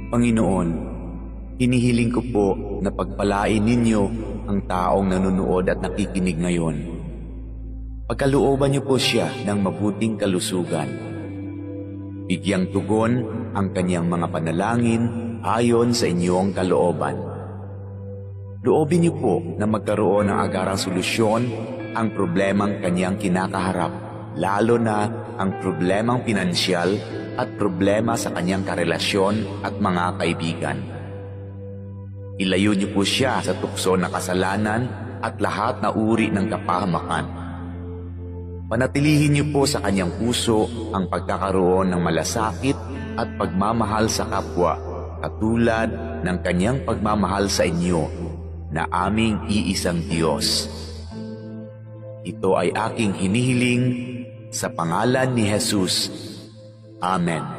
Panginoon, hinihiling ko po na pagpalain ninyo ang taong nanonood at nakikinig ngayon. Pagkalooban niyo po siya ng mabuting kalusugan. Bigyang tugon ang kanyang mga panalangin ayon sa inyong kalooban. Loobin niyo po na magkaroon ng agarang solusyon ang problemang kanyang kinakaharap, lalo na ang problemang pinansyal at problema sa kanyang karelasyon at mga kaibigan. Ilayo niyo po siya sa tukso na kasalanan at lahat na uri ng kapahamakan. Panatilihin niyo po sa kanyang puso ang pagkakaroon ng malasakit at pagmamahal sa kapwa, katulad ng kanyang pagmamahal sa inyo na aming iisang Diyos. Ito ay aking hinihiling sa pangalan ni Jesus. Amen.